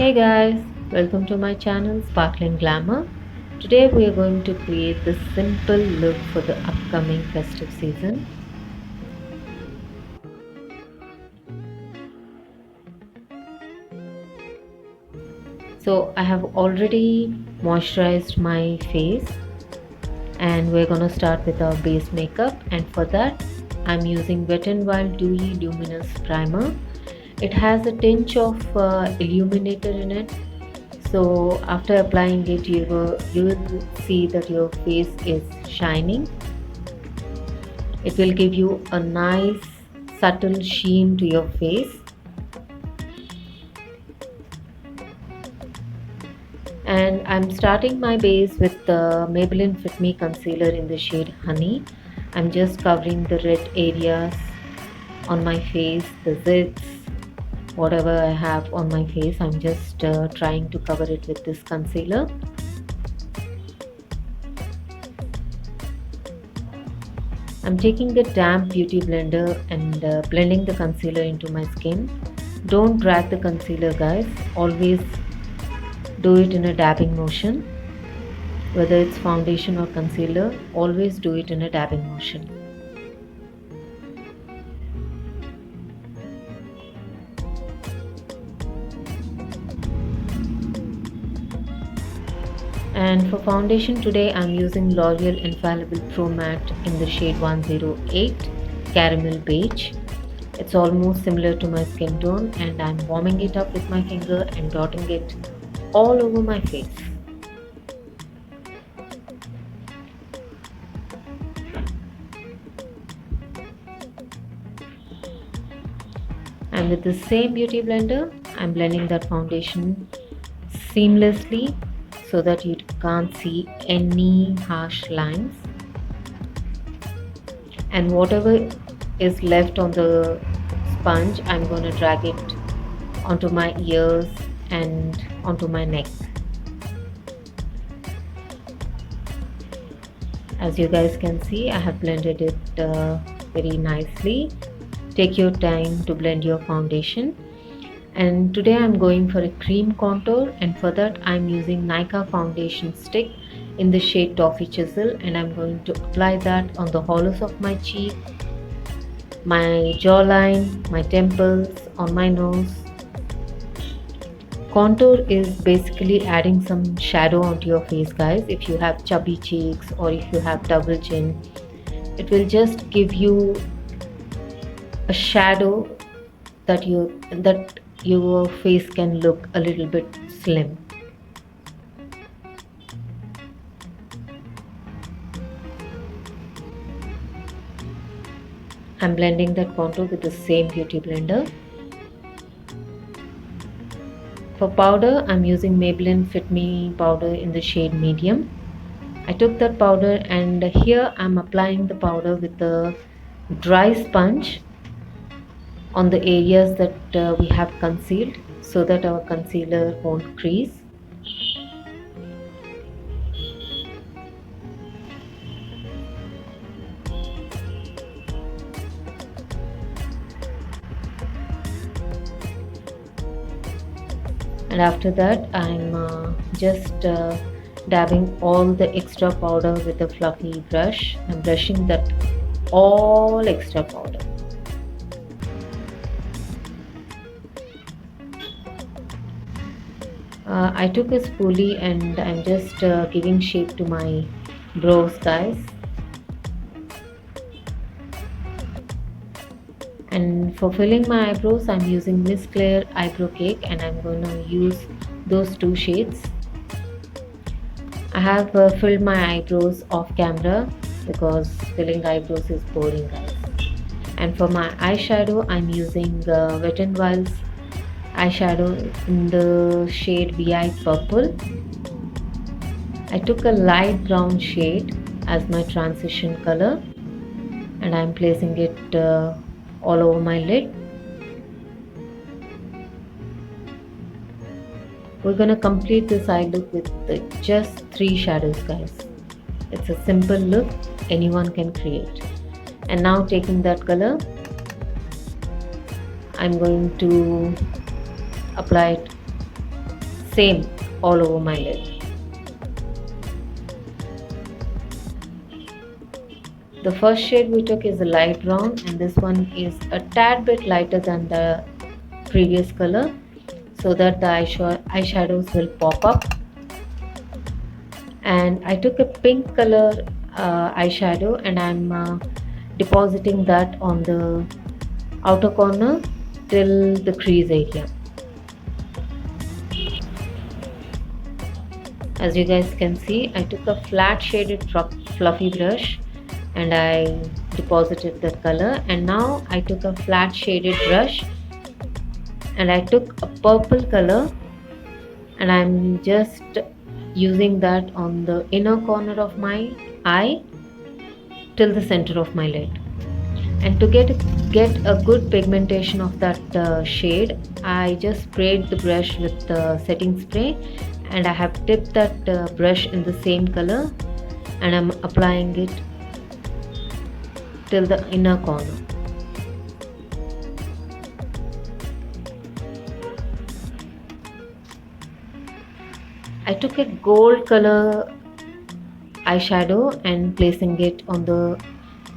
Hey guys, welcome to my channel Sparkling Glamour. Today we are going to create this simple look for the upcoming festive season. So I have already moisturized my face and we're going to start with our base makeup, and for that I'm using Wet n Wild Dewy Luminous Primer. It has a tinge of illuminator in it. So after applying it, you will see that your face is shining. It will give you a nice subtle sheen to your face. And I'm starting my base with the Maybelline Fit Me concealer in the shade Honey. I'm just covering the red areas on my face, the zits, whatever I have on my face. I'm just trying to cover it with this concealer. I'm taking the damp beauty blender and blending the concealer into my skin. Don't drag the concealer, guys. Always do it in a dabbing motion. Whether it's foundation or concealer, always do it in a dabbing motion. And for foundation today, I'm using L'Oreal Infallible Pro Matte in the shade 108 Caramel Beige. It's almost similar to my skin tone, and I'm warming it up with my finger and dotting it all over my face. And with the same beauty blender, I'm blending that foundation seamlessly so that you can't see any harsh lines. And whatever is left on the sponge, I'm going to drag it onto my ears and onto my neck. As you guys can see, I have blended it very nicely. Take your time to blend your foundation. And today I'm going for a cream contour, and for that I'm using Nykaa foundation stick in the shade Toffee Chisel, and I'm going to apply that on the hollows of my cheek, my jawline, my temples, on my nose. Contour is basically adding some shadow onto your face, guys. If you have chubby cheeks or if you have double chin, it will just give you a shadow that your face can look a little bit slim. I'm blending that contour with the same beauty blender. For powder, I'm using Maybelline Fit Me powder in the shade Medium. I took that powder and here I'm applying the powder with the dry sponge on the areas that we have concealed so that our concealer won't crease. And after that I'm just dabbing all the extra powder with a fluffy brush. I'm brushing that all extra powder. I took a spoolie and I'm just giving shape to my brows, guys. And for filling my eyebrows, I'm using Miss Claire Eyebrow Cake, and I'm going to use those two shades. I have filled my eyebrows off camera because filling eyebrows is boring, guys. And for my eyeshadow, I'm using Wet n Wild's eyeshadow in the shade VI Purple. I took a light brown shade as my transition color, and I'm placing it all over my lid. We're gonna complete this eye look with just 3 shadows, guys. It's a simple look anyone can create. And now taking that color, I'm going to apply it same all over my lid. The first shade we took is a light brown, and this one is a tad bit lighter than the previous color, so that the eyeshadows will pop up. And I took a pink color eyeshadow, and I'm depositing that on the outer corner till the crease area. As you guys can see, I took a flat shaded fluffy brush and I deposited that color, and now I took a flat shaded brush and I took a purple color, and I'm just using that on the inner corner of my eye till the center of my lid. And to get a good pigmentation of that shade, I just sprayed the brush with the setting spray, and I have dipped that brush in the same color, and I'm applying it till the inner corner. I took a gold color eyeshadow and placing it on the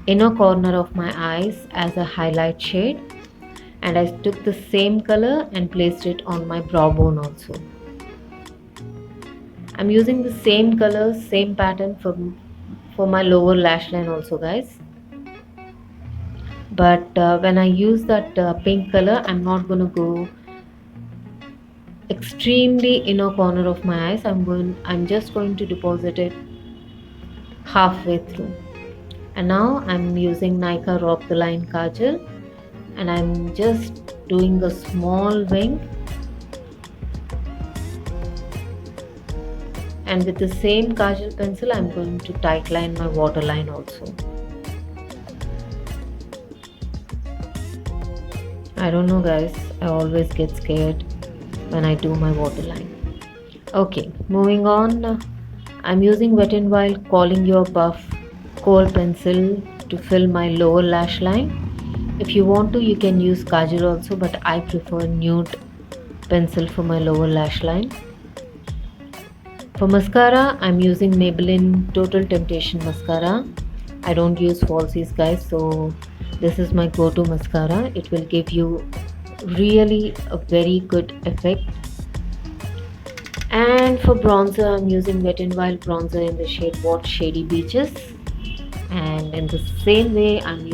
inner corner of my eyes as a highlight shade, and I took the same color and placed it on my brow bone also. I'm using the same color, same pattern for my lower lash line also, guys. But when I use that pink color, I'm not going to go extremely inner corner of my eyes. I'm just going to deposit it halfway through. And now I'm using Nykaa Rock the Line Kajal, and I'm just doing a small wing, and with the same kajal pencil I'm going to tightline my waterline also. I don't know guys, I always get scared when I do my waterline. Okay, moving on. I'm using Wet n Wild Calling Your Buff kohl pencil to fill my lower lash line. If you want to, you can use kajal also, but I prefer nude pencil for my lower lash line. For mascara, I'm using Maybelline Total Temptation mascara. I don't use falsies guys, so this is my go-to mascara. It will give you really a very good effect. And for bronzer, I'm using Wet n Wild bronzer in the shade What Shady Beaches. And in the same way, I'm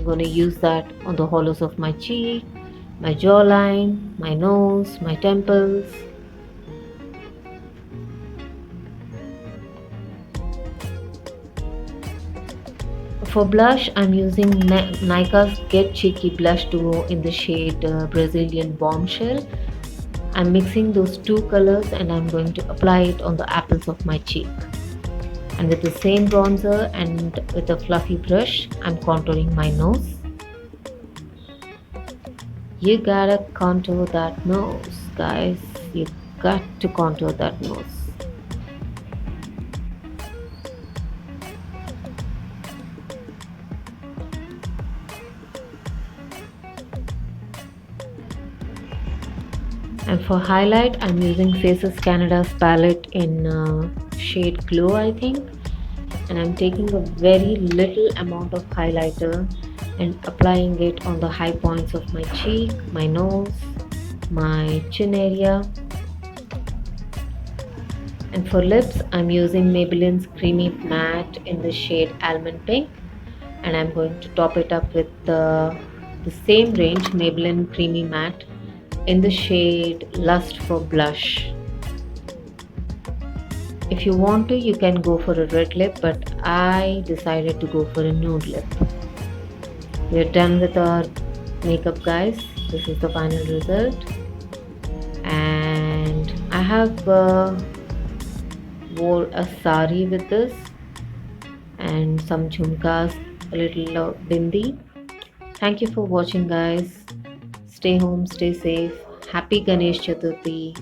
going to use that on the hollows of my cheek, my jawline, my nose, my temples. For blush, I'm using Nykaa's Get Cheeky Blush Duo in the shade Brazilian Bombshell. I'm mixing those two colors and I'm going to apply it on the apples of my cheek. And with the same bronzer and with a fluffy brush, I'm contouring my nose. You gotta contour that nose, guys. You got to contour that nose. And for highlight, I'm using Faces Canada's palette in shade Glow, I think. And I'm taking a very little amount of highlighter and applying it on the high points of my cheek, my nose, my chin area. And for lips, I'm using Maybelline's Creamy Matte in the shade Almond Pink. And I'm going to top it up with the same range, Maybelline Creamy Matte, in the shade Lust for Blush. If you want to, you can go for a red lip, but I decided to go for a nude lip. We're done with our makeup, guys. This is the final result. And I have wore a sari with this and some jhumkas, a little bindi. Thank you for watching, guys. Stay home, stay safe. Happy Ganesh Chaturthi.